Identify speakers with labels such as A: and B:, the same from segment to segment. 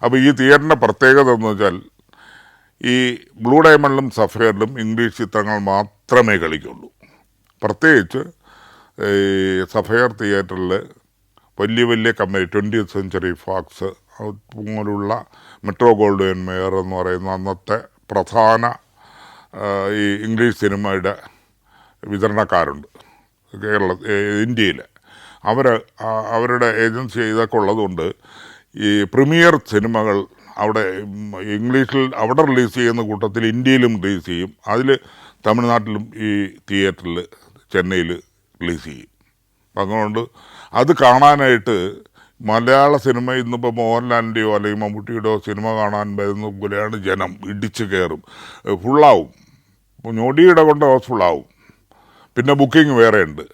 A: അപ്പോൾ ഈ തിയേറ്ററിൻ്റെ പ്രത്യേകത എന്ന് വെച്ചാൽ ഈ ബ്ലൂ ഡയമണ്ടിലും സഫയറിലും ഇംഗ്ലീഷ് ചിത്രങ്ങൾ മാത്രമേ കളിക്കുള്ളൂ. പ്രത്യേകിച്ച് ഈ സഫയർ തിയേറ്ററിൽ വലിയ വലിയ കമ്പനി 20th സെഞ്ച്വറി ഫോക്സ് പോലുള്ള മെട്രോ ഗോൾഡ്വൻ മേയർ എന്ന് പറയുന്ന അന്നത്തെ പ്രധാന ഈ ഇംഗ്ലീഷ് സിനിമയുടെ വിതരണക്കാരുണ്ട് ഇന്ത്യയിൽ. അവരുടെ ഏജൻസി ഇതൊക്കെ ഉള്ളതുകൊണ്ട് ഈ പ്രീമിയർ സിനിമകൾ അവിടെ ഇംഗ്ലീഷിൽ അവിടെ റിലീസ് ചെയ്യുന്ന കൂട്ടത്തിൽ ഇന്ത്യയിലും റിലീസ് ചെയ്യും. അതിൽ തമിഴ്നാട്ടിലും ഈ തിയേറ്ററിൽ ചെന്നൈയിൽ റിലീസ് ചെയ്യും. അതുകൊണ്ട് അത് കാണാനായിട്ട് മലയാള സിനിമ ഇന്നിപ്പോൾ മോഹൻലാലിൻ്റെയോ അല്ലെങ്കിൽ മമ്മൂട്ടിയുടെയോ സിനിമ കാണാൻ വരുന്ന പോലെയാണ് ജനം ഇടിച്ച് കയറും, ഫുള്ളാവും. ഞൊടിയുടെ കൊണ്ട് ഫുള്ളാവും. പിന്നെ ബുക്കിംഗ് വേറെ ഉണ്ട്,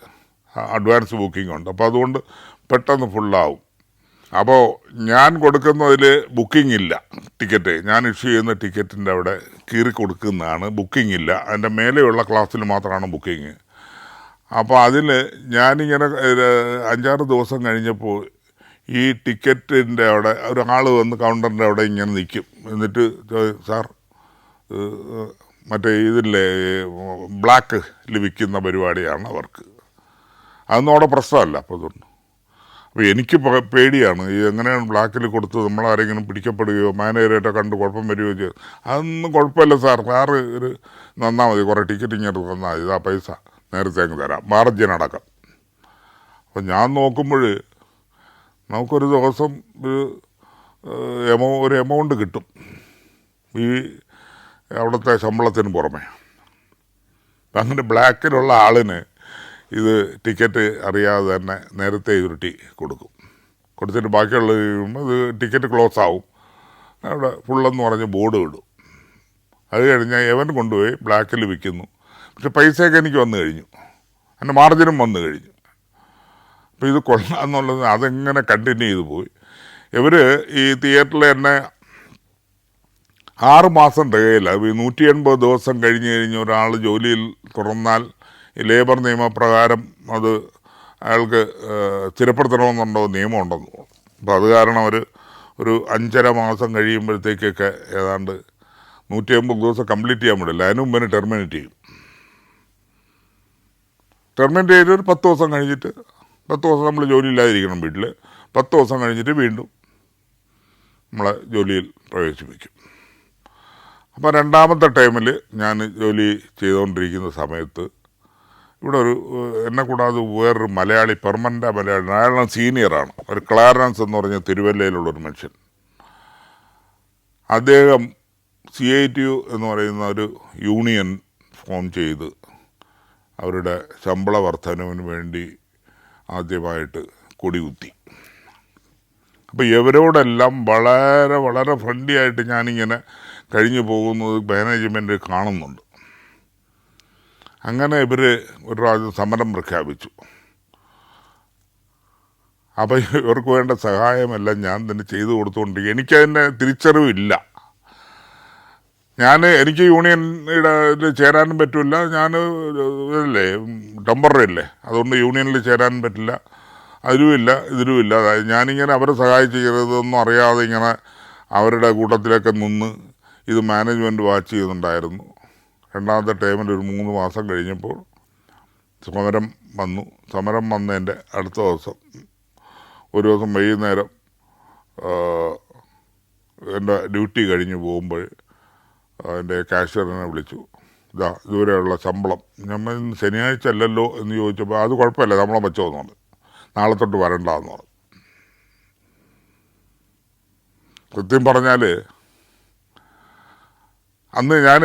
A: അഡ്വാൻസ് ബുക്കിംഗ് ഉണ്ട്. അപ്പോൾ അതുകൊണ്ട് പെട്ടെന്ന് ഫുള്ളാവും. അപ്പോൾ ഞാൻ കൊടുക്കുന്നതിൽ ബുക്കിംഗ് ഇല്ല. ടിക്കറ്റ് ഞാൻ ഇഷ്യൂ ചെയ്യുന്ന ടിക്കറ്റിൻ്റെ അവിടെ കീറി കൊടുക്കുന്നതാണ്, ബുക്കിംഗ് ഇല്ല. അതിൻ്റെ മേലെയുള്ള ക്ലാസ്സിൽ മാത്രമാണ് ബുക്കിങ്. അപ്പോൾ അതിൽ ഞാനിങ്ങനെ 5-6 ദിവസം കഴിഞ്ഞപ്പോൾ ഈ ടിക്കറ്റിൻ്റെ അവിടെ ഒരാൾ വന്ന് കൗണ്ടറിൻ്റെ അവിടെ ഇങ്ങനെ നിൽക്കും. എന്നിട്ട് സാർ മറ്റേ ഇതില്ലേ ബ്ലാക്കിൽ വിൽക്കുന്ന പരിപാടിയാണ് അവർക്ക്. അതൊന്നും അവിടെ പ്രശ്നമല്ല. അപ്പോൾ അതുകൊണ്ട് അപ്പോൾ എനിക്ക് പേടിയാണ് ഈ എങ്ങനെയാണ് ബ്ലാക്കിൽ കൊടുത്ത് നമ്മളാരെങ്കിലും പിടിക്കപ്പെടുകയോ മാനേജറായിട്ടോ കണ്ട് കുഴപ്പം വരികയോ ചെയ്യും. അതൊന്നും കുഴപ്പമില്ല സാർ, ഒരു നന്നാൽ മതി, കുറേ ടിക്കറ്റ് ഇങ്ങോട്ട് തന്നാൽ മതി, ഇതാ പൈസ നേരത്തെ അങ്ങ് തരാം, മാർജിൻ അടക്കം. അപ്പം ഞാൻ നോക്കുമ്പോൾ നമുക്കൊരു ദിവസം ഒരു എമൗണ്ട് കിട്ടും ഈ അവിടുത്തെ ശമ്പളത്തിന് പുറമെ. അങ്ങനെ ബ്ലാക്കിലുള്ള ആളിന് ഇത് ടിക്കറ്റ് അറിയാതെ തന്നെ നേരത്തെ ഉരുട്ടി കൊടുത്തിട്ട് ബാക്കിയുള്ള ഇത് ടിക്കറ്റ് ക്ലോസ് ആവും. അവിടെ ഫുള്ളെന്ന് പറഞ്ഞ് ബോർഡ് വിടും. അത് കഴിഞ്ഞാൽ എവൻ കൊണ്ടുപോയി ബ്ലാക്കിൽ വിൽക്കുന്നു. പക്ഷെ പൈസയൊക്കെ എനിക്ക് വന്നു കഴിഞ്ഞു, എൻ്റെ മാർജിനും വന്നു കഴിഞ്ഞു. അപ്പോൾ ഇത് കൊള്ളാമെന്നുള്ളത് അതെങ്ങനെ കണ്ടിന്യൂ ചെയ്തു പോയി. ഇവർ ഈ തിയേറ്ററിൽ തന്നെ 6 മാസം തികയില്ല. 180 ദിവസം കഴിഞ്ഞ് ഒരാൾ ജോലിയിൽ തുറന്നാൽ ഈ ലേബർ നിയമപ്രകാരം അത് അയാൾക്ക് സ്ഥിരപ്പെടുത്തണമെന്നുണ്ടോ നിയമം ഉണ്ടെന്ന് തോന്നുന്നു. അപ്പോൾ അത് കാരണം ഒരു 5.5 മാസം കഴിയുമ്പോഴത്തേക്കൊക്കെ ഏതാണ്ട് 180 ദിവസം കംപ്ലീറ്റ് ചെയ്യാൻ പറ്റില്ല. അതിന് മുമ്പേ ടെർമിനേറ്റ് ചെയ്യും. ടെർമിനേറ്റ് ചെയ്ത് ഒരു 10 ദിവസം കഴിഞ്ഞിട്ട് 10 ദിവസം നമ്മൾ ജോലി ഇല്ലാതിരിക്കണം വീട്ടിൽ. 10 ദിവസം കഴിഞ്ഞിട്ട് വീണ്ടും നമ്മളെ ജോലിയിൽ പ്രവേശിപ്പിക്കും. അപ്പോൾ രണ്ടാമത്തെ ടൈമിൽ ഞാൻ ജോലി ചെയ്തുകൊണ്ടിരിക്കുന്ന സമയത്ത് ഇവിടെ എന്നെ കൂടാതെ വേറൊരു മലയാളി, പെർമനൻ്റ് മലയാളി, അയാളാണ് സീനിയറാണ്, ഒരു ക്ലാരൻസ് എന്ന് പറഞ്ഞ തിരുവല്ലയിലുള്ളൊരു മനുഷ്യൻ. അദ്ദേഹം CITU എന്ന് പറയുന്ന ഒരു യൂണിയൻ ഫോം ചെയ്ത് അവരുടെ ശമ്പള വർധനവിന് വേണ്ടി ആദ്യമായിട്ട് കൊടികുത്തി. അപ്പോൾ ഇവരോടെല്ലാം വളരെ വളരെ ഫ്രണ്ട്ലി ആയിട്ട് ഞാനിങ്ങനെ കഴിഞ്ഞു പോകുന്നത് മാനേജ്മെൻറ്റ് കാണുന്നുണ്ട്. അങ്ങനെ ഇവർ ഒരു പ്രാവശ്യം സമരം പ്രഖ്യാപിച്ചു. അപ്പോൾ ഇവർക്ക് വേണ്ട സഹായമെല്ലാം ഞാൻ തന്നെ ചെയ്തു കൊടുത്തുകൊണ്ടിരിക്കുക. എനിക്കതിൻ്റെ തിരിച്ചറിവില്ല. എനിക്ക് യൂണിയനിൽ ചേരാനും പറ്റില്ല. ഞാൻ ഇതല്ലേ ടെമ്പററി അല്ലേ, അതുകൊണ്ട് യൂണിയനിൽ ചേരാനും പറ്റില്ല. അതിലുമില്ല ഇതിലുമില്ല. ഞാനിങ്ങനെ അവരെ സഹായിച്ചതൊന്നും അറിയാതെ ഇങ്ങനെ അവരുടെ കൂട്ടത്തിലൊക്കെ നിന്ന് ഇത് മാനേജ്മെൻറ്റ് വാച്ച് ചെയ്യുന്നുണ്ടായിരുന്നു. രണ്ടാമത്തെ ടൈമിൽ ഒരു 3 മാസം കഴിഞ്ഞപ്പോൾ സമരം വന്നതിൻ്റെ അടുത്ത ദിവസം ഒരു ദിവസം വൈകുന്നേരം എൻ്റെ ഡ്യൂട്ടി കഴിഞ്ഞ് പോകുമ്പോൾ എൻ്റെ കാഷ്യറിനെ വിളിച്ചു. ഇതുവരെയുള്ള ശമ്പളം നമ്മൾ ശനിയാഴ്ച അല്ലല്ലോ എന്ന് ചോദിച്ചപ്പോൾ അത് കുഴപ്പമില്ല, ശമ്പളം വെച്ചോന്ന് പറഞ്ഞു, നാളെ തൊട്ട് വരണ്ടെന്ന് പറഞ്ഞു. സത്യം പറഞ്ഞാൽ അന്ന് ഞാൻ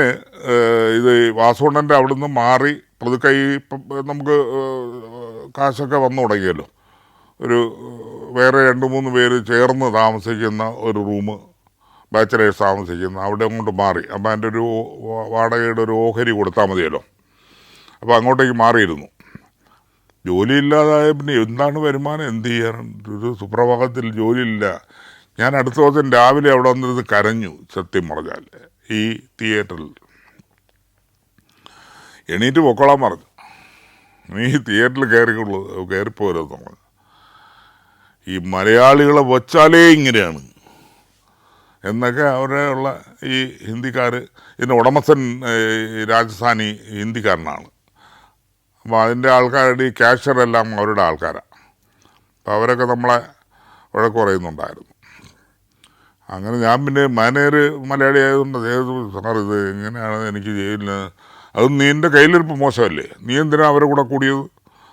A: ഇത് വാസുണ്ണൻ്റെ അവിടെ നിന്ന് മാറി പതുക്കെ നമുക്ക് കാശൊക്കെ വന്നു തുടങ്ങിയല്ലോ. വേറെ 2-3 പേര് ചേർന്ന് താമസിക്കുന്ന ഒരു റൂം, ബാച്ചിലേഴ്സ് താമസിക്കുന്ന അവിടെ അങ്ങോട്ട് മാറി. അപ്പോൾ അതിൻ്റെ ഒരു വാടകയുടെ ഒരു ഓഹരി കൊടുത്താൽ മതിയല്ലോ. അപ്പോൾ അങ്ങോട്ടേക്ക് മാറിയിരുന്നു. ജോലിയില്ലാതായ പിന്നെ എന്താണ് വരുമാനം, എന്ത് ചെയ്യാനുണ്ട്? ഒരു സുപ്രഭാതത്തിൽ ജോലിയില്ല. ഞാൻ അടുത്ത ദിവസം രാവിലെ അവിടെ വന്നിരുന്ന് കരഞ്ഞു. സത്യം പറഞ്ഞാൽ ഈ തിയേറ്ററിൽ എണീറ്റ് പൊക്കോളാൻ പറഞ്ഞു. നീ തിയേറ്ററിൽ കയറിപ്പോരുന്നു പറഞ്ഞു. ഈ മലയാളികളെ വച്ചാലേ ഇങ്ങനെയാണ്. എന്നൊക്കെ അവരുള്ള ഈ ഹിന്ദിക്കാർ, ഇതിൻ്റെ ഉടമസ്ഥൻ രാജസ്ഥാനി ഹിന്ദിക്കാരനാണ്. അപ്പോൾ അതിൻ്റെ ആൾക്കാരുടെ ഈ ക്യാഷ്യറെല്ലാം അവരുടെ ആൾക്കാരാണ്. അപ്പോൾ അവരൊക്കെ നമ്മളെ വഴക്ക് പറയുന്നുണ്ടായിരുന്നു. അങ്ങനെ ഞാൻ പിന്നെ മാനേജർ മലയാളി ആയതുകൊണ്ട് സാർ ഇത് എങ്ങനെയാണ് എനിക്ക് ജയിലിന്, അത് നിൻ്റെ കയ്യിലിരിപ്പ് മോശമല്ലേ, നീ എന്തിനാണ് അവരെ കൂടെ കൂടിയത്?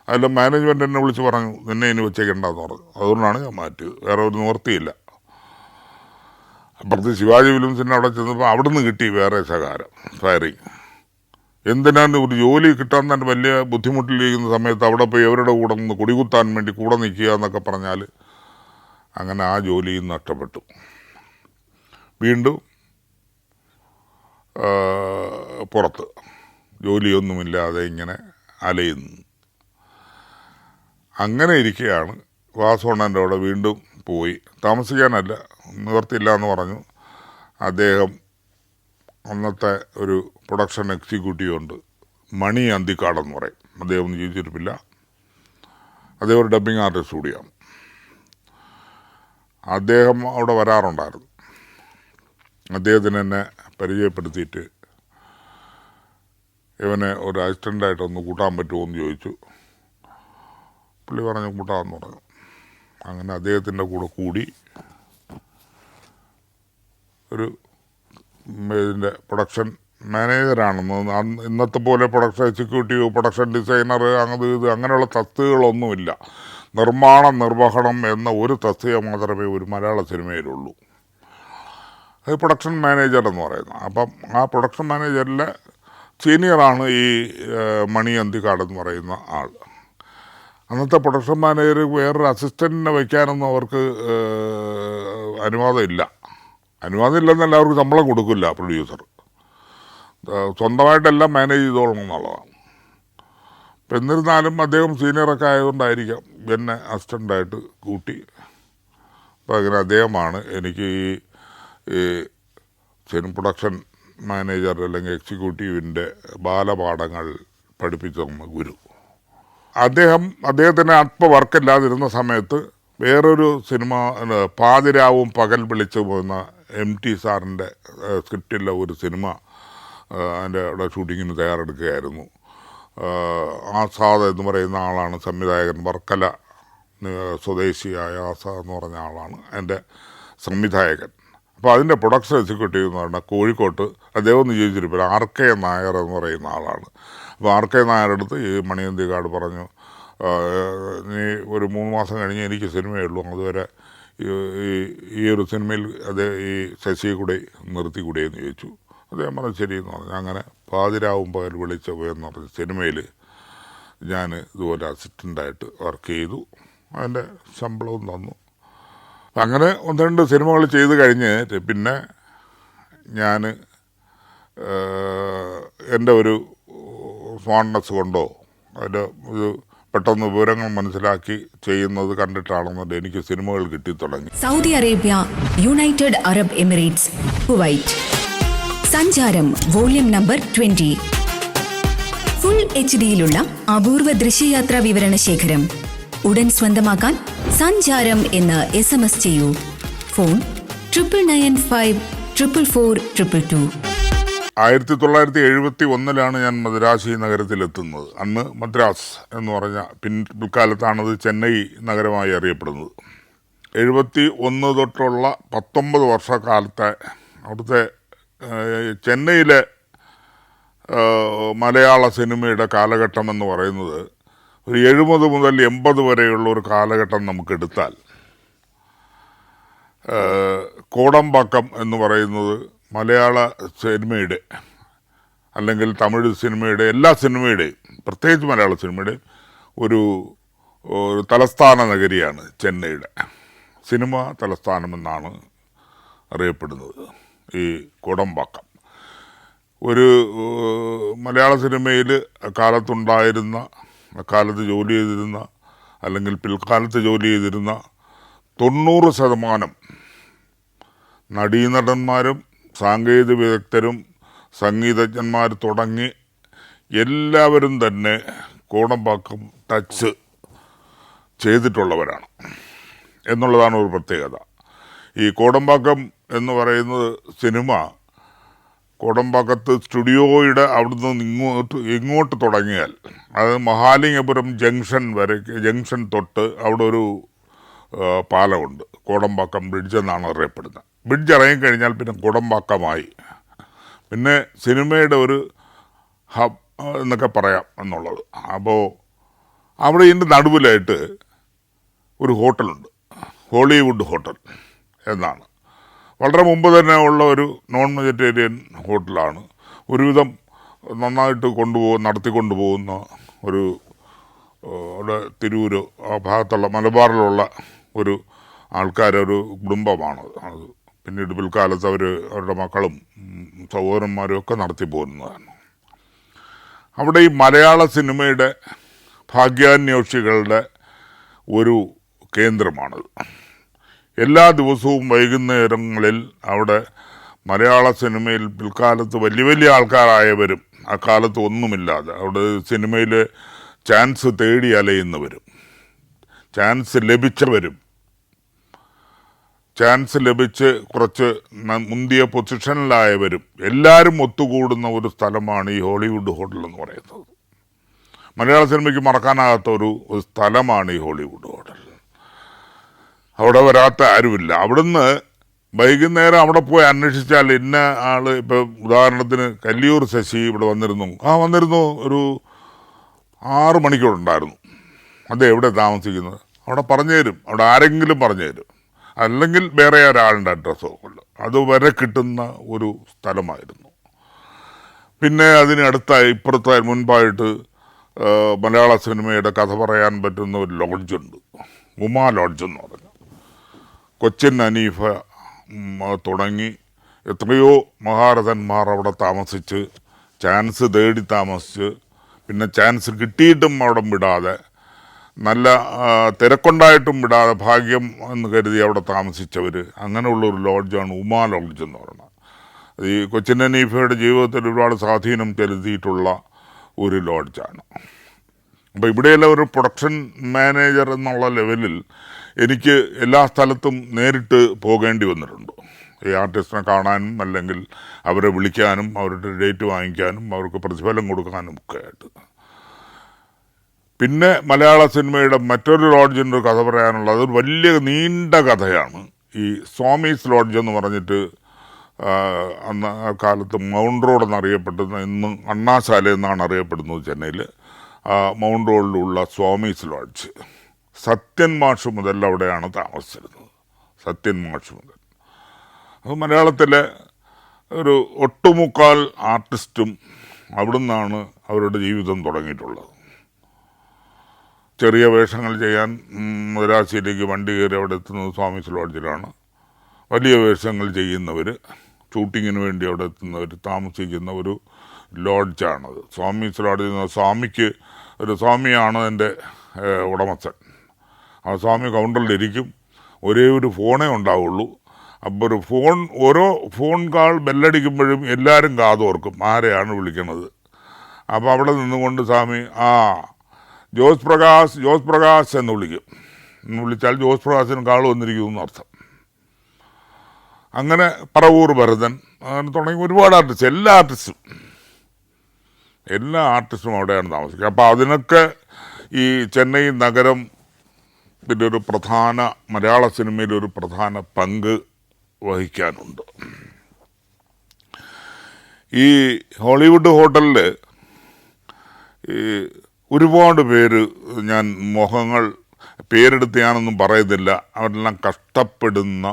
A: അതെല്ലാം മാനേജ്മെൻറ്റ് എന്നെ വിളിച്ച് പറഞ്ഞു നിന്നെ ഇനി വെച്ചേക്കണ്ടെന്ന് പറഞ്ഞു. അതുകൊണ്ടാണ് ഞാൻ മാറ്റിയത്, വേറെ ഒരു നിവർത്തിയില്ല. അപ്പുറത്ത് ശിവാജി ഫിലിംസിൻ്റെ അവിടെ ചെന്നപ്പോൾ അവിടെ നിന്ന് കിട്ടി വേറെ ശകാരം, ഫയറിങ്. എന്തിനാണ് ഒരു ജോലി കിട്ടാൻ തന്നെ വലിയ ബുദ്ധിമുട്ടിലിരിക്കുന്ന സമയത്ത് അവിടെ പോയി അവരുടെ കൂടെ നിന്ന് കൊടികുത്താൻ വേണ്ടി കൂടെ നിൽക്കുക എന്നൊക്കെ പറഞ്ഞാൽ, അങ്ങനെ ആ ജോലിയും നഷ്ടപ്പെട്ടു. വീണ്ടും പുറത്ത് ജോലിയൊന്നുമില്ലാതെ ഇങ്ങനെ അലയുന്നു. അങ്ങനെ ഇരിക്കുകയാണ് വാസവണ്ണൻ്റെ അവിടെ വീണ്ടും പോയി. താമസിക്കാനല്ല, നിവർത്തിയില്ല എന്ന് പറഞ്ഞു. അദ്ദേഹം അന്നത്തെ ഒരു പ്രൊഡക്ഷൻ എക്സിക്യൂട്ടീവ് ഉണ്ട്, മണി അന്തിക്കാടെന്ന് പറയും. അദ്ദേഹം ഒന്നും ജീവിച്ചിരിപ്പില്ല. അദ്ദേഹം ഒരു ഡബ്ബിങ് ആർട്ടിസ്റ്റ് കൂടിയാണ്. അദ്ദേഹം അവിടെ വരാറുണ്ടായിരുന്നു. അദ്ദേഹത്തിന് എന്നെ പരിചയപ്പെടുത്തിയിട്ട് ഇവനെ ഒരു അസിസ്റ്റൻ്റായിട്ടൊന്ന് കൂട്ടാൻ പറ്റുമോ എന്ന് ചോദിച്ചു. പുള്ളി പറഞ്ഞു കൂട്ടാമെന്ന് പറഞ്ഞു. അങ്ങനെ അദ്ദേഹത്തിൻ്റെ കൂടെ കൂടി ഒരു ഇതിൻ്റെ പ്രൊഡക്ഷൻ മാനേജറാണെന്ന്. ഇന്നത്തെ പോലെ പ്രൊഡക്ഷൻ എക്സിക്യൂട്ടീവ്, പ്രൊഡക്ഷൻ ഡിസൈനർ, അങ്ങനെയുള്ള തസ്തികകളൊന്നുമില്ല. നിർമ്മാണ നിർവഹണം എന്ന ഒരു തസ്തിക മാത്രമേ ഒരു മലയാള സിനിമയിലുള്ളൂ. അത് പ്രൊഡക്ഷൻ മാനേജർ എന്ന് പറയുന്നത്. അപ്പം ആ പ്രൊഡക്ഷൻ മാനേജറിലെ സീനിയറാണ് ഈ മണി അന്തിക്കാടെന്ന് പറയുന്ന ആൾ. അന്നത്തെ പ്രൊഡക്ഷൻ മാനേജർ വേറൊരു അസിസ്റ്റൻറ്റിനെ വയ്ക്കാനൊന്നും അവർക്ക് അനുവാദമില്ല. അനുവാദം ഇല്ലെന്ന് എല്ലാവർക്കും ശമ്പളം കൊടുക്കില്ല പ്രൊഡ്യൂസർ. സ്വന്തമായിട്ടെല്ലാം മാനേജ് ചെയ്തോളണം എന്നുള്ളതാണ്. അപ്പം എന്നിരുന്നാലും അദ്ദേഹം സീനിയറൊക്കെ ആയതുകൊണ്ടായിരിക്കാം എന്നെ അസിസ്റ്റൻ്റായിട്ട് കൂട്ടി. അപ്പം അങ്ങനെ അദ്ദേഹമാണ് എനിക്ക് ഈ സിനിമ പ്രൊഡക്ഷൻ മാനേജർ അല്ലെങ്കിൽ എക്സിക്യൂട്ടീവിൻ്റെ ബാലപാഠങ്ങൾ പഠിപ്പിച്ചു തന്ന ഗുരു. അദ്ദേഹത്തിന് അല്പ വർക്കില്ലാതിരുന്ന സമയത്ത് വേറൊരു സിനിമ പാതിരാവും പകൽ വിളിച്ചു പോകുന്ന MT സാറിൻ്റെ സ്ക്രിപ്റ്റുള്ള ഒരു സിനിമ അതിൻ്റെ അവിടെ ഷൂട്ടിങ്ങിന് തയ്യാറെടുക്കുകയായിരുന്നു. ആസാദ് എന്ന് പറയുന്ന ആളാണ് സംവിധായകൻ. വർക്കല സ്വദേശിയായ ആസാദ് എന്ന് പറഞ്ഞ ആളാണ് എൻ്റെ സംവിധായകൻ. അപ്പോൾ അതിൻ്റെ പ്രൊഡക്ഷൻ എക്സിക്യൂട്ടീവ് എന്ന് പറഞ്ഞാൽ കോഴിക്കോട്ട്, അദ്ദേഹം ഒന്ന് ജീവിച്ചിരിപ്പില്ല, RK നായർ എന്ന് പറയുന്ന ആളാണ്. അപ്പോൾ RK നായരുടെ അടുത്ത് ഈ മണി അന്തിക്കാട് പറഞ്ഞു, നീ ഒരു 3 മാസം കഴിഞ്ഞ് എനിക്ക് സിനിമയുള്ളൂ, അതുവരെ ഈ ഒരു സിനിമയിൽ ഈ ശശിയെ കൂടെ നിർത്തിക്കൂടെ എന്ന് ചോദിച്ചു. അദ്ദേഹം പറഞ്ഞു ശരിയെന്ന് പറഞ്ഞു. അങ്ങനെ പാതിരാവും പകൽ വിളിച്ച പോയെന്ന് പറഞ്ഞ സിനിമയിൽ ഞാൻ ഇതുപോലെ അസിസ്റ്റൻ്റായിട്ട് വർക്ക് ചെയ്തു. അതിൻ്റെ ശമ്പളവും തന്നു. അങ്ങനെ 1-2 സിനിമകൾ ചെയ്ത് കഴിഞ്ഞ് പിന്നെ ഞാൻ എൻ്റെ ഒരു സ്മാർട്ട്നെസ് കൊണ്ടോ അതിൻ്റെ ഒരു പെട്ടെന്ന് വിവരങ്ങൾ മനസ്സിലാക്കി ചെയ്യുന്നത് കണ്ടിട്ടാണെന്നുണ്ട് എനിക്ക് സിനിമകൾ കിട്ടിത്തുടങ്ങി.
B: Saudi Arabia, United Arab Emirates, Kuwait. Sancharam volume number 20. Full HDയിലുള്ള അപൂർവ ദൃശ്യയാത്രാ വിവരണ ശേഖരം ഉടൻ സ്വന്തമാക്കാൻ സഞ്ചാരം എന്ന് SMS ചെയ്യൂ. ഫോൺ 9995444222.
A: 1971 ഞാൻ മദ്രാശി നഗരത്തിലെത്തുന്നത്. അന്ന് മദ്രാസ് എന്ന് പറഞ്ഞ പിൽക്കാലത്താണത് ചെന്നൈ നഗരമായി അറിയപ്പെടുന്നത്. 71 തൊട്ടുള്ള 19 വർഷക്കാലത്തെ അവിടുത്തെ ചെന്നൈയിലെ മലയാള സിനിമയുടെ കാലഘട്ടം എന്ന് പറയുന്നത് ഒരു 70 മുതൽ 80 വരെയുള്ള ഒരു കാലഘട്ടം നമുക്കെടുത്താൽ, കോടമ്പാക്കം എന്ന് പറയുന്നത് മലയാള സിനിമയുടെ അല്ലെങ്കിൽ തമിഴ് സിനിമയുടെ എല്ലാ സിനിമയുടെയും, പ്രത്യേകിച്ച് മലയാള സിനിമയുടെ ഒരു തലസ്ഥാന നഗരിയാണ് ചെന്നൈയുടെ. സിനിമ തലസ്ഥാനമെന്നാണ് അറിയപ്പെടുന്നത് ഈ കോടമ്പാക്കം. ഒരു മലയാള സിനിമയിൽ അക്കാലത്ത് ജോലി ചെയ്തിരുന്ന അല്ലെങ്കിൽ പിൽക്കാലത്ത് ജോലി ചെയ്തിരുന്ന 90% നടീനടന്മാരും സാങ്കേതിക വിദഗ്ധരും സംഗീതജ്ഞന്മാർ തുടങ്ങി എല്ലാവരും തന്നെ കോടമ്പാക്കം ടച്ച് ചെയ്തിട്ടുള്ളവരാണ് എന്നുള്ളതാണ് ഒരു പ്രത്യേകത. ഈ കോടമ്പാക്കം എന്ന് പറയുന്നത് സിനിമ കോടമ്പാക്കത്ത് സ്റ്റുഡിയോയുടെ അവിടുന്ന് ഇങ്ങോട്ട് തുടങ്ങിയാൽ അത് മഹാലിംഗപുരം ജംഗ്ഷൻ തൊട്ട് അവിടെ ഒരു പാലമുണ്ട്, കോടമ്പാക്കം ബ്രിഡ്ജ് എന്നാണ് അറിയപ്പെടുന്നത്. ബ്രിഡ്ജ് ഇറങ്ങിക്കഴിഞ്ഞാൽ പിന്നെ കോടമ്പാക്കമായി, പിന്നെ സിനിമയുടെ ഒരു ഹബ് എന്നൊക്കെ പറയാം എന്നുള്ളത്. അപ്പോൾ അവിടെ ഇതിൻ്റെ നടുവിലായിട്ട് ഒരു ഹോട്ടലുണ്ട്, ഹോളിവുഡ് ഹോട്ടൽ എന്നാണ്. വളരെ മുമ്പ് തന്നെ ഉള്ള ഒരു നോൺ വെജിറ്റേറിയൻ ഹോട്ടലാണ്. ഒരുവിധം നന്നായിട്ട് നടത്തിക്കൊണ്ടു പോകുന്ന ഒരു അവിടെ തിരൂര് ആ ഭാഗത്തുള്ള മലബാറിലുള്ള ഒരു ഒരു കുടുംബമാണ് അത്. പിന്നീട് പിൽക്കാലത്ത് അവരുടെ മക്കളും സഹോദരന്മാരും ഒക്കെ നടത്തി പോകുന്നതാണ്. അവിടെ ഈ മലയാള സിനിമയുടെ ഭാഗ്യാന്വേഷികളുടെ ഒരു കേന്ദ്രമാണത്. എല്ലാ ദിവസവും വൈകുന്നേരങ്ങളിൽ അവിടെ മലയാള സിനിമയിൽ പിൽക്കാലത്ത് വലിയ വലിയ ആൾക്കാരായവരും അക്കാലത്ത് ഒന്നുമില്ലാതെ അവിടെ സിനിമയിൽ ചാൻസ് തേടി അലയുന്നവരും, ചാൻസ് ലഭിച്ചവരും, ചാൻസ് ലഭിച്ച് കുറച്ച് മുന്തിയ പൊസിഷനിലായവരും എല്ലാവരും ഒത്തുകൂടുന്ന ഒരു സ്ഥലമാണ് ഈ ഹോളിവുഡ് ഹോട്ടൽ എന്ന് പറയുന്നത്. മലയാള സിനിമയ്ക്ക് മറക്കാനാകാത്ത ഒരു സ്ഥലമാണ് ഈ ഹോളിവുഡ് ഹോട്ടൽ. അവിടെ വരാത്ത ആരുമില്ല. അവിടുന്ന് വൈകുന്നേരം അവിടെ പോയി അന്വേഷിച്ചാൽ ഇന്ന ആൾ, ഇപ്പം ഉദാഹരണത്തിന് കല്ലിയൂർ ശശി ഇവിടെ വന്നിരുന്നു ഒരു 6 മണിക്കൂറുണ്ടായിരുന്നു. അത് എവിടെ താമസിക്കുന്നത് അവിടെ പറഞ്ഞു തരും, അവിടെ ആരെങ്കിലും പറഞ്ഞു തരും, അല്ലെങ്കിൽ വേറെ ഒരാളുടെ അഡ്രസ്സോ ഉള്ളു. അതുവരെ കിട്ടുന്ന ഒരു സ്ഥലമായിരുന്നു. പിന്നെ ഇപ്പുറത്തെ മുൻപായിട്ട് മലയാള സിനിമയുടെ കഥ പറയാൻ പറ്റുന്ന ഒരു ലോഡ്ജുണ്ട്, ഉമാ ലോഡ്ജ് എന്ന് പറഞ്ഞു. കൊച്ചിൻ ഹനീഫ തുടങ്ങി എത്രയോ മഹാരഥന്മാർ അവിടെ താമസിച്ച്, ചാൻസ് തേടി താമസിച്ച്, പിന്നെ ചാൻസ് കിട്ടിയിട്ടും അവിടെ വിടാതെ, നല്ല തിരക്കുണ്ടായിട്ടും വിടാതെ ഭാഗ്യം എന്ന് കരുതി അവിടെ താമസിച്ചവർ, അങ്ങനെയുള്ളൊരു ലോഡ്ജാണ് ഉമാ ലോഡ്ജ് എന്ന് പറയുന്നത്. ഈ കൊച്ചിൻ ഹനീഫയുടെ ജീവിതത്തിൽ ഒരുപാട് സ്വാധീനം ചെലുത്തിയിട്ടുള്ള ഒരു ലോഡ്ജാണ്. അപ്പോൾ ഇവിടെയുള്ള ഒരു പ്രൊഡക്ഷൻ മാനേജർ എന്നുള്ള ലെവലിൽ എനിക്ക് എല്ലാ സ്ഥലത്തും നേരിട്ട് പോകേണ്ടി വന്നിട്ടുണ്ട്, ഈ ആർട്ടിസ്റ്റിനെ കാണാനും അല്ലെങ്കിൽ അവരെ വിളിക്കാനും അവരുടെ ഡേറ്റ് വാങ്ങിക്കാനും അവർക്ക് പ്രതിഫലം കൊടുക്കാനും ഒക്കെ ആയിട്ട്. പിന്നെ മലയാള സിനിമയുടെ മറ്റൊരു ലോഡ്ജിൻ്റെ കഥ പറയാനുള്ളത് ഒരു വലിയ നീണ്ട കഥയാണ്. ഈ സ്വാമീസ് ലോഡ്ജ് എന്ന് പറഞ്ഞിട്ട് അന്ന് ആ കാലത്ത് മൗണ്ട് റോഡ് എന്നറിയപ്പെടുന്ന, ഇന്ന് അണ്ണാശാല എന്നാണ് അറിയപ്പെടുന്നത് ചെന്നൈയിൽ. മൗണ്ട് റോഡിലുള്ള സ്വാമീസ് ലോഡ്ജ് സത്യൻ മാഷ് മുതൽ അവിടെയാണ് താമസിച്ചിരുന്നത്. സത്യൻ മാഷ് മുതൽ അത് മലയാളത്തിലെ ഒരു ഒട്ടുമുക്കാൽ ആർട്ടിസ്റ്റും അവിടുന്നാണ് അവരുടെ ജീവിതം തുടങ്ങിയിട്ടുള്ളത്. ചെറിയ വേഷങ്ങൾ ചെയ്യാൻ മദ്രാസിയിലേക്ക് വണ്ടി കയറി അവിടെ എത്തുന്നത് സ്വാമീസ് ലോഡ്ജിലാണ്. വലിയ വേഷങ്ങൾ ചെയ്യുന്നവർ, ഷൂട്ടിങ്ങിന് വേണ്ടി അവിടെ എത്തുന്നവർ താമസിക്കുന്ന ഒരു ലോഡ്ജാണത്. സ്വാമീസ് ലോഡ്ജ്. സ്വാമിയാണ് എൻ്റെ ഉടമസ്ഥൻ. ആ സ്വാമി കൗണ്ടറിലിരിക്കും, ഒരേ ഒരു ഫോണേ ഉണ്ടാവുള്ളൂ. അപ്പോൾ ഓരോ ഫോൺ കാൾ ബെല്ലടിക്കുമ്പോഴും എല്ലാവരും കാതോർക്കും ആരെയാണ് വിളിക്കണത്. അപ്പോൾ അവിടെ നിന്നുകൊണ്ട് സ്വാമി ജോസ് പ്രകാശ് എന്ന് വിളിക്കും. വിളിച്ചാൽ ജോസ് പ്രകാശിന് കാൾ വന്നിരിക്കുന്നു എന്നർത്ഥം. അങ്ങനെ പറവൂർ ഭരതൻ, അങ്ങനെ തുടങ്ങി ഒരുപാട് ആർട്ടിസ്റ്റ്, എല്ലാ ആർട്ടിസ്റ്റും അവിടെയാണ് താമസിക്കുക. അപ്പോൾ അതിനൊക്കെ ഈ ചെന്നൈ നഗരം ഇതിൻ്റെ ഒരു മലയാള സിനിമയിൽ ഒരു പ്രധാന പങ്ക് വഹിക്കാനുണ്ട്. ഈ ഹോളിവുഡ് ഹോട്ടലിൽ ഈ ഒരുപാട് പേര്, ഞാൻ പേരെടുത്ത് ഞാനൊന്നും പറയുന്നില്ല, അവരെല്ലാം കഷ്ടപ്പെടുന്ന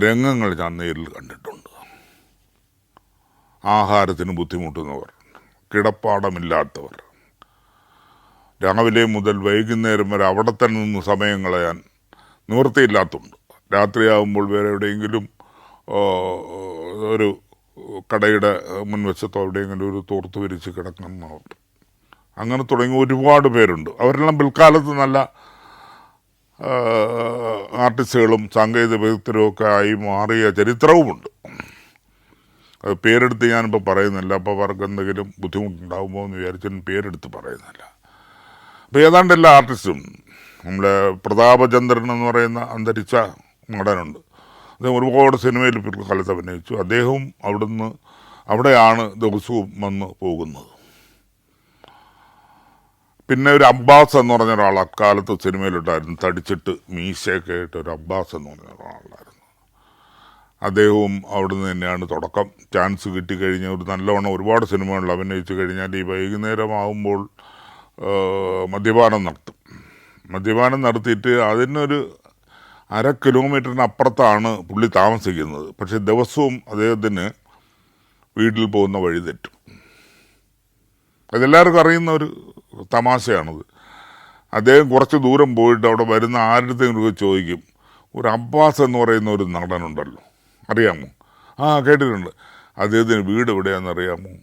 A: രംഗങ്ങൾ ഞാൻ നേരിൽ കണ്ടിട്ടുണ്ട്. ആഹാരത്തിന് ബുദ്ധിമുട്ടുന്നവർ, കിടപ്പാടമില്ലാത്തവർ, രാവിലെ മുതൽ വൈകുന്നേരം വരെ അവിടെ തന്നെ നിന്ന് സമയം കളയാൻ നിവൃത്തിയില്ലാത്തതുണ്ട്. രാത്രിയാകുമ്പോൾ വേറെ എവിടെയെങ്കിലും ഒരു കടയുടെ മുൻവശത്തോ എവിടെയെങ്കിലും ഒരു തോർത്ത് വിരിച്ച് കിടക്കുന്നവർ, അങ്ങനെ തുടങ്ങി ഒരുപാട് പേരുണ്ട്. അവരെല്ലാം പിൽക്കാലത്ത് നല്ല ആർട്ടിസ്റ്റുകളും സാങ്കേതിക വിദഗ്ധരും ഒക്കെ ആയി മാറിയ ചരിത്രവുമുണ്ട്. അത് പേരെടുത്ത് ഞാനിപ്പോൾ പറയുന്നില്ല, അപ്പോൾ അവർക്ക് എന്തെങ്കിലും ബുദ്ധിമുട്ടുണ്ടാകുമോ എന്ന് വിചാരിച്ചാൽ പേരെടുത്ത് പറയുന്നില്ല. അപ്പോൾ ഏതാണ്ട് എല്ലാ ആർട്ടിസ്റ്റും, നമ്മുടെ പ്രതാപചന്ദ്രൻ എന്ന് പറയുന്ന അന്തരിച്ച നടനുണ്ട്, അദ്ദേഹം ഒരുപാട് സിനിമയിൽ പിൽക്കാലത്ത് അഭിനയിച്ചു. അദ്ദേഹവും അവിടെയാണ് ദിവസവും വന്ന് പോകുന്നത്. പിന്നെ ഒരു അബ്ബാസ് എന്ന് പറഞ്ഞ ഒരാൾ അക്കാലത്ത് സിനിമയിലുണ്ടായിരുന്നു, തടിച്ചിട്ട് മീശയൊക്കെ ആയിട്ട് ഒരു അബ്ബാസ് എന്ന് പറഞ്ഞ ഒരാളുണ്ടായിരുന്നു. അദ്ദേഹവും അവിടുന്ന് തന്നെയാണ് തുടക്കം. ചാൻസ് കിട്ടിക്കഴിഞ്ഞാൽ ഒരു നല്ലവണ്ണം ഒരുപാട് സിനിമകളിൽ അഭിനയിച്ചു കഴിഞ്ഞാൽ ഈ വൈകുന്നേരമാകുമ്പോൾ മദ്യപാനം നടത്തും. മദ്യപാനം നടത്തിയിട്ട് അതിനൊരു 1/2 കിലോമീറ്ററിന് അപ്പുറത്താണ് പുള്ളി താമസിക്കുന്നത്. പക്ഷെ ദിവസവും അദ്ദേഹത്തിന് വീട്ടിൽ പോകുന്ന വഴി തെറ്റും. അതെല്ലാവർക്കും അറിയുന്ന ഒരു തമാശയാണത്. അദ്ദേഹം കുറച്ച് ദൂരം പോയിട്ട് അവിടെ വരുന്ന ആരുടെയെങ്കിലും ചോദിക്കും, ഒരു അബ്ബാസ് എന്ന് പറയുന്ന ഒരു നടനുണ്ടല്ലോ, അറിയാമോ? ആ, കേട്ടിട്ടുണ്ട്. അദ്ദേഹത്തിന് വീട് എവിടെയാണെന്ന് അറിയാമോ?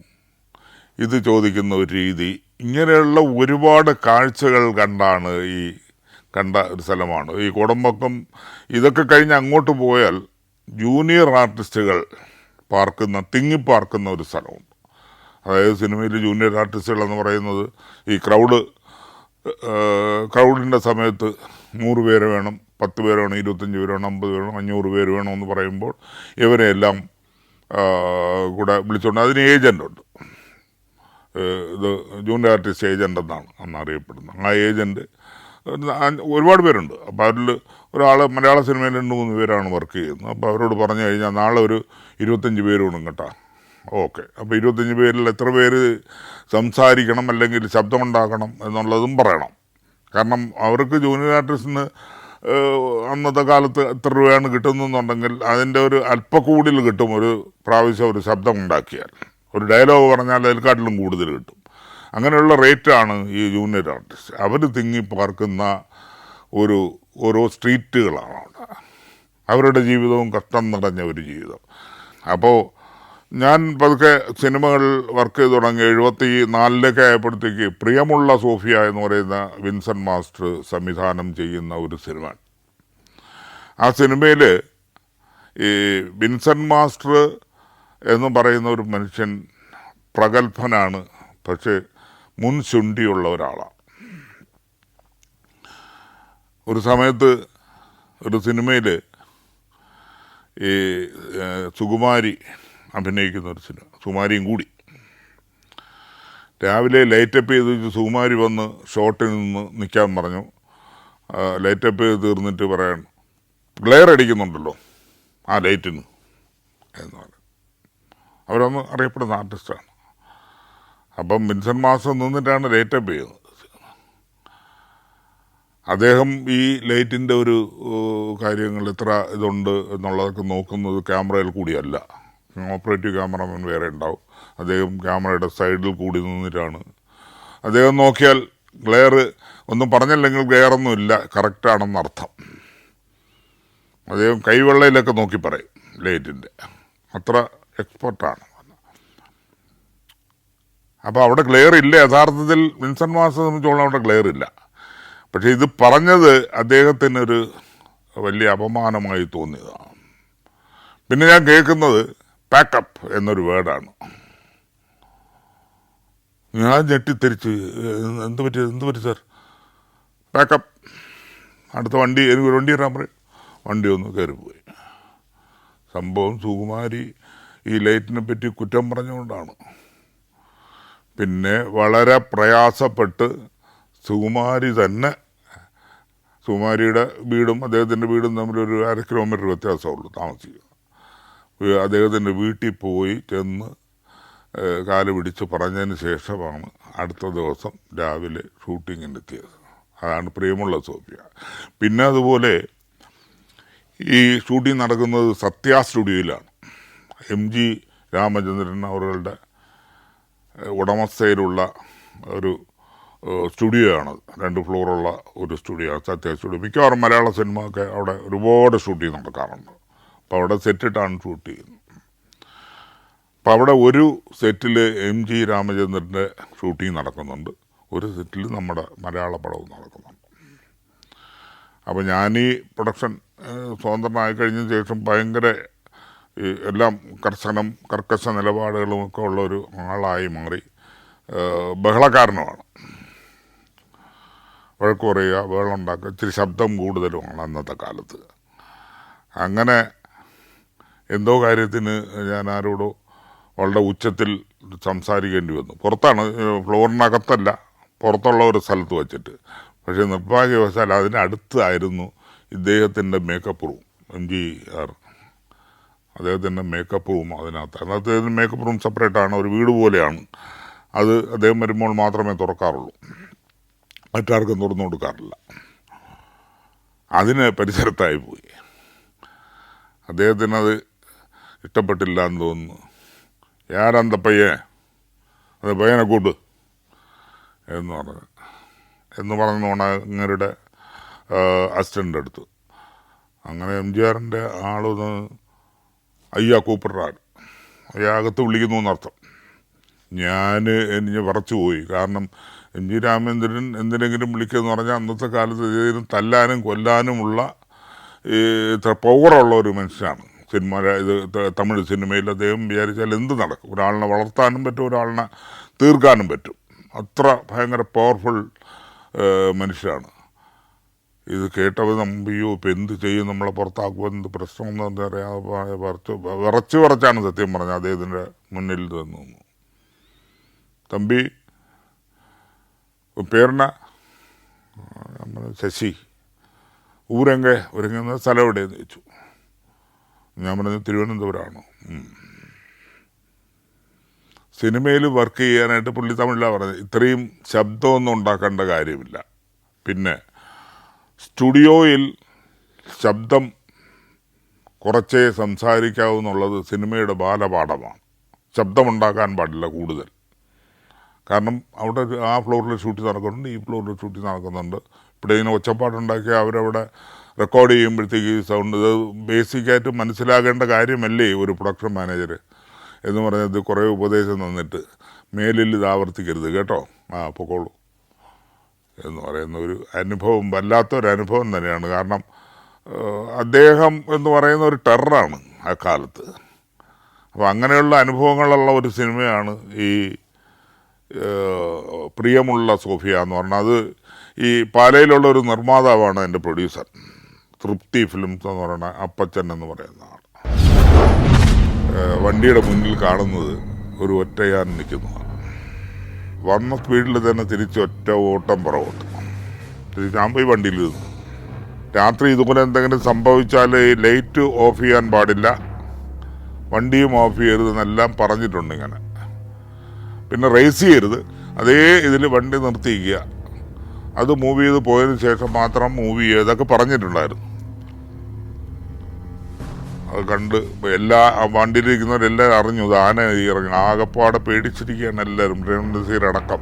A: ഇത് ചോദിക്കുന്ന ഒരു രീതി. ഇങ്ങനെയുള്ള ഒരുപാട് കാഴ്ചകൾ കണ്ട ഒരു സ്ഥലമാണ് ഈ കോടമ്പക്കം. ഇതൊക്കെ കഴിഞ്ഞ് അങ്ങോട്ട് പോയാൽ ജൂനിയർ ആർട്ടിസ്റ്റുകൾ തിങ്ങിപ്പാർക്കുന്ന ഒരു സ്ഥലമുണ്ട്. അതായത് സിനിമയിൽ ജൂനിയർ ആർട്ടിസ്റ്റുകൾ എന്ന് പറയുന്നത് ഈ ക്രൗഡിൻ്റെ സമയത്ത് 100 പേര് വേണം, 10 പേര് വേണം, 25 പേര് വേണം, 50 പേര് വേണം, 500 പേര് വേണമെന്ന് പറയുമ്പോൾ ഇവരെല്ലാം കൂടെ വിളിച്ചുകൊണ്ട് അതിന് ഏജൻ്റുണ്ട്. ഇത് ജൂനിയർ ആർട്ടിസ്റ്റ് ഏജൻ്റ് എന്നാണ് അന്ന് അറിയപ്പെടുന്നത്. ആ ഏജൻറ്റ് ഒരുപാട് പേരുണ്ട്. അപ്പോൾ അവരിൽ ഒരാൾ മലയാള സിനിമയിൽ 2-3 പേരാണ് വർക്ക് ചെയ്യുന്നത്. അപ്പോൾ അവരോട് പറഞ്ഞു കഴിഞ്ഞാൽ നാളെ ഒരു 25 പേര് വേണം കേട്ടോ. ഓക്കെ, അപ്പോൾ 25 പേരിൽ എത്ര പേര് സംസാരിക്കണം അല്ലെങ്കിൽ ശബ്ദമുണ്ടാക്കണം എന്നുള്ളതും പറയണം. കാരണം അവർക്ക് ജൂനിയർ ആർട്ടിസ്റ്റിന് അന്നത്തെ കാലത്ത് എത്ര രൂപയാണ് കിട്ടുന്നതെന്നുണ്ടെങ്കിൽ അതിൻ്റെ ഒരു അല്പക്കൂടുതൽ കിട്ടും. ഒരു പ്രാവശ്യം ഒരു ശബ്ദം ഉണ്ടാക്കിയാൽ, ഒരു ഡയലോഗ് പറഞ്ഞാൽ അതിൽക്കാട്ടിലും കൂടുതൽ കിട്ടും. അങ്ങനെയുള്ള റേറ്റാണ് ഈ ജൂനിയർ ആർട്ടിസ്റ്റ്. അവർ തിങ്ങിപ്പാർക്കുന്ന ഓരോ സ്ട്രീറ്റുകളാണ് അവിടെ. അവരുടെ ജീവിതവും കഷ്ടം നിറഞ്ഞ ഒരു ജീവിതം. അപ്പോൾ ഞാൻ പതുക്കെ സിനിമകൾ വർക്ക് ചെയ്ത് തുടങ്ങി. 74 ആയപ്പോഴത്തേക്ക് പ്രിയമുള്ള സോഫിയ എന്ന് പറയുന്ന വിൻസെൻ്റ് മാസ്റ്റർ സംവിധാനം ചെയ്യുന്ന ഒരു സിനിമ. ആ സിനിമയിൽ ഈ വിൻസെൻ്റ് മാസ്റ്റർ എന്ന് പറയുന്ന ഒരു മനുഷ്യൻ പ്രഗത്ഭനാണ്, പക്ഷേ മുൻശുണ്ടിയുള്ള ഒരാളാണ്. ഒരു സമയത്ത് ഒരു സിനിമയിൽ ഈ സുകുമാരി അഭിനയിക്കുന്ന ഒരു സിനിമ, സുകുമാരിയും കൂടി രാവിലെ ലൈറ്റപ്പ് ചെയ്ത് സുകുമാരി വന്ന് ഷോട്ടിൽ നിന്ന് നിൽക്കാൻ പറഞ്ഞു. ലൈറ്റപ്പ് ചെയ്ത് തീർന്നിട്ട് പറയണം, ഗ്ലെയർ അടിക്കുന്നുണ്ടല്ലോ ആ ലൈറ്റിന് എന്ന് പറഞ്ഞു. അവരൊന്ന് അറിയപ്പെടുന്ന ആർട്ടിസ്റ്റാണ്. അപ്പം വിൻസെൻ്റ് മാസ്റ്റർ നിന്നിട്ടാണ് ലൈറ്റപ്പ് ചെയ്യുന്നത്. അദ്ദേഹം ഈ ലൈറ്റിൻ്റെ ഒരു കാര്യങ്ങൾ എത്ര ഇതുണ്ട് എന്നുള്ളതൊക്കെ നോക്കുന്നത് ക്യാമറയിൽ കൂടിയല്ല. ഓപ്പറേറ്റീവ് ക്യാമറമാൻ വേറെ ഉണ്ടാവും. അദ്ദേഹം ക്യാമറയുടെ സൈഡിൽ കൂടി നിന്നിട്ടാണ്. അദ്ദേഹം നോക്കിയാൽ ഗ്ലെയർ ഒന്നും പറഞ്ഞില്ലെങ്കിൽ ഗ്ലെയറൊന്നും ഇല്ല, കറക്റ്റാണെന്നർത്ഥം. അദ്ദേഹം കൈവെള്ളയിലൊക്കെ നോക്കി പറയും ലൈറ്റിൻ്റെ, അത്ര എക്സ്പെർട്ടാണ്. അപ്പോൾ അവിടെ ഗ്ലെയർ ഇല്ല. യഥാർത്ഥത്തിൽ വിൻസെൻ്റ് മാസ്റ്ററെ സംബന്ധിച്ചോളം അവിടെ ഗ്ലെയർ ഇല്ല. പക്ഷേ ഇത് പറഞ്ഞത് അദ്ദേഹത്തിനൊരു വലിയ അപമാനമായി തോന്നിയതാണ്. പിന്നെ ഞാൻ കേൾക്കുന്നത് പാക്കപ്പ് എന്നൊരു വേർഡാണ്. ഞാൻ ഞെട്ടിത്തിരിച്ച്, എന്ത് പറ്റി സാർ? പാക്കപ്പ്, അടുത്ത വണ്ടി, എനിക്കൊരു വണ്ടി ഇടാൻ പറയും. വണ്ടി ഒന്ന് കയറിപ്പോയി. സംഭവം സുകുമാരി ഈ ലൈറ്റിനെ പറ്റി കുറ്റം പറഞ്ഞുകൊണ്ടാണ്. പിന്നെ വളരെ പ്രയാസപ്പെട്ട് സുകുമാരിയുടെ വീടും അദ്ദേഹത്തിൻ്റെ വീടും തമ്മിലൊരു 1/2 കിലോമീറ്റർ വ്യത്യാസമുള്ളൂ താമസിക്കുക. അദ്ദേഹത്തിൻ്റെ വീട്ടിൽ പോയി ചെന്ന് കാല് പിടിച്ച് പറഞ്ഞതിന് ശേഷമാണ് അടുത്ത ദിവസം രാവിലെ ഷൂട്ടിങ്ങിനെത്തിയത്. അതാണ് പ്രിയമുള്ള സോഫിയ. പിന്നെ അതുപോലെ ഈ ഷൂട്ടിംഗ് നടക്കുന്നത് സത്യ സ്റ്റുഡിയോയിലാണ്. MG രാമചന്ദ്രൻ അവരുടെ ഉടമസ്ഥയിലുള്ള ഒരു സ്റ്റുഡിയോ ആണ്. 2 ഫ്ലോറുള്ള ഒരു സ്റ്റുഡിയോ, സത്യ സ്റ്റുഡിയോ. മിക്കവാറും മലയാള സിനിമ ഒക്കെ അവിടെ ഒരുപാട് ഷൂട്ടിംഗ് നടക്കാറുണ്ട്. അപ്പോൾ അവിടെ സെറ്റിട്ടാണ് ഷൂട്ട് ചെയ്യുന്നത്. അപ്പോൾ അവിടെ ഒരു സെറ്റിൽ MG രാമചന്ദ്രൻ്റെ ഷൂട്ടിംഗ് നടക്കുന്നുണ്ട്, ഒരു സെറ്റിൽ നമ്മുടെ മലയാള പടവും നടക്കുന്നുണ്ട്. അപ്പോൾ ഞാനീ പ്രൊഡക്ഷൻ സ്വതന്ത്രമായി കഴിഞ്ഞ ശേഷം ഭയങ്കര എല്ലാം കർക്കശ നിലപാടുകളുമൊക്കെ ഉള്ളൊരു ആളായി മാറി. ബഹളക്കാരനുമാണ്. വഴക്ക് പറയുക, ബഹളം ഉണ്ടാക്കുക, ഇച്ചിരി ശബ്ദം കൂടുതലുമാണ് അന്നത്തെ കാലത്ത്. അങ്ങനെ എന്തോ കാര്യത്തിന് ഞാൻ ആരോടോ വളരെ ഉച്ചത്തിൽ സംസാരിക്കേണ്ടി വന്നു. പുറത്താണ്, ഫ്ലോറിനകത്തല്ല, പുറത്തുള്ള ഒരു സ്ഥലത്ത് വച്ചിട്ട്. പക്ഷേ നിർഭാഗ്യവശാൽ അതിനടുത്തായിരുന്നു ഇദ്ദേഹത്തിൻ്റെ മേക്കപ്പ് റൂം, MGR. അദ്ദേഹത്തിൻ്റെ മേക്കപ്പ് റൂം അതിനകത്ത് മേക്കപ്പ് റൂം സെപ്പറേറ്റാണ്, ഒരു വീട് പോലെയാണ്. അത് അദ്ദേഹം വരുമ്പോൾ മാത്രമേ തുറക്കാറുള്ളൂ, മറ്റാർക്കും തുറന്നു കൊടുക്കാറില്ല. അതിന് പരിസരത്തായി പോയി. അദ്ദേഹത്തിനത് ഇഷ്ടപ്പെട്ടില്ല എന്ന് തോന്നുന്നു. യാരന്ത പയ്യൻ, അത് പയ്യനെ കൂട്ട് എന്ന് പറഞ്ഞോണ ഇങ്ങരുടെ അസിസ്റ്റൻ്റ് എടുത്തു. അങ്ങനെ MGRൻ്റെ ആളൊന്ന് അയ്യാ കൂപ്പിടാൻ അയാകത്ത് വിളിക്കുന്നു എന്നർത്ഥം. എനിക്ക് വിറച്ചു പോയി. കാരണം MG രാമേന്ദ്രൻ എന്തിനെങ്കിലും വിളിക്കുകയെന്ന് പറഞ്ഞാൽ അന്നത്തെ കാലത്ത് ഇതിനും തല്ലാനും കൊല്ലാനുമുള്ള ഇത്ര പവറുള്ള ഒരു മനുഷ്യനാണ്. തമിഴ് സിനിമയിൽ അദ്ദേഹം വിചാരിച്ചാൽ എന്ത് നടക്കും. ഒരാളിനെ വളർത്താനും പറ്റും, ഒരാളിനെ തീർക്കാനും പറ്റും. അത്ര ഭയങ്കര പവർഫുൾ മനുഷ്യരാണ്. ഇത് കേട്ടവർ അയ്യോ ഇപ്പം എന്ത് ചെയ്യും, നമ്മളെ പുറത്താക്കുമോ, എന്ത് പ്രശ്നമൊന്നും എന്താ പറയുക, വിറച്ചാണ് സത്യം പറഞ്ഞത് അദ്ദേഹത്തിൻ്റെ മുന്നിൽ തന്നു. തമ്പി പേരണ ശശി, ഊരെങ്ക ഒരുങ്ങുന്ന സ്ഥലം എവിടെയെന്ന് ചോദിച്ചു. ഞാൻ പറഞ്ഞത് തിരുവനന്തപുരമാണോ. സിനിമയിൽ വർക്ക് ചെയ്യാനായിട്ട് പുള്ളി തമിഴിലാണ് പറഞ്ഞത്. ഇത്രയും ശബ്ദമൊന്നും ഉണ്ടാക്കേണ്ട കാര്യമില്ല. പിന്നെ സ്റ്റുഡിയോയിൽ ശബ്ദം കുറച്ചേ സംസാരിക്കാവൂ എന്നുള്ളത് സിനിമയുടെ ബാലപാഠമാണ്. ശബ്ദമുണ്ടാക്കാൻ പാടില്ല കൂടുതൽ. കാരണം അവിടെ ആ ഫ്ലോറിൽ ഷൂട്ടിംഗ് നടക്കുന്നുണ്ട്, ഈ ഫ്ലോറിൽ ഷൂട്ടിംഗ് നടക്കുന്നുണ്ട്. ഇവിടെ ഇങ്ങനെ ഒച്ചപ്പാടുണ്ടാക്കി അവരവിടെ റെക്കോർഡ് ചെയ്യുമ്പോഴത്തേക്ക് സൗണ്ട്, ഇത് ബേസിക്കായിട്ട് മനസ്സിലാകേണ്ട കാര്യമല്ലേ ഒരു പ്രൊഡക്ഷൻ മാനേജർ എന്ന് പറഞ്ഞത്. കുറേ ഉപദേശം തന്നിട്ട് മേലിൽ ഇത് ആവർത്തിക്കരുത് കേട്ടോ, പൊക്കോളൂ എന്ന് പറയുന്ന ഒരു അനുഭവം വല്ലാത്തൊരനുഭവം തന്നെയാണ്. കാരണം അദ്ദേഹം എന്ന് പറയുന്ന ഒരു ടെററാണ് ആ കാലത്ത്. അപ്പോൾ അങ്ങനെയുള്ള അനുഭവങ്ങളുള്ള ഒരു സിനിമയാണ് ഈ പ്രിയമുള്ള സോഫിയ എന്ന് പറഞ്ഞാൽ. അത് ഈ പാലയിലുള്ള ഒരു നിർമ്മാതാവാണ് എൻ്റെ പ്രൊഡ്യൂസർ, തൃപ്തി ഫിലിംസ് എന്ന് പറയുന്ന അപ്പച്ചൻ എന്ന് പറയുന്ന ആൾ. വണ്ടിയുടെ മുന്നിൽ കാണുന്നത് ഒരു ഒറ്റയാൻ നിൽക്കുന്നതാണ്. വന്ന സ്പീഡിൽ തന്നെ തിരിച്ചൊറ്റ ഓട്ടം പുറകോട്ട് ഞാൻ പോയി വണ്ടിയിൽ നിന്നു. രാത്രി ഇതുപോലെ എന്തെങ്കിലും സംഭവിച്ചാൽ ലൈറ്റ് ഓഫ് ചെയ്യാൻ പാടില്ല, വണ്ടിയും ഓഫ് ചെയ്യരുതെന്നെല്ലാം പറഞ്ഞിട്ടുണ്ട്. ഇങ്ങനെ പിന്നെ റേസ് ചെയ്യരുത്, അതേ ഇതിൽ വണ്ടി നിർത്തിക്കുക, അത് മൂവ് ചെയ്ത് പോയതിന് ശേഷം മാത്രം മൂവ് ചെയ്യുക, ഇതൊക്കെ പറഞ്ഞിട്ടുണ്ടായിരുന്നു. അത് കണ്ട് എല്ലാ വണ്ടിയിലിരിക്കുന്നവരെല്ലാവരും അറിഞ്ഞു ഇത് ആന ഇറങ്ങി. ആകപ്പാടെ പേടിച്ചിരിക്കുകയാണ് എല്ലാവരും, രമണസീരടക്കം.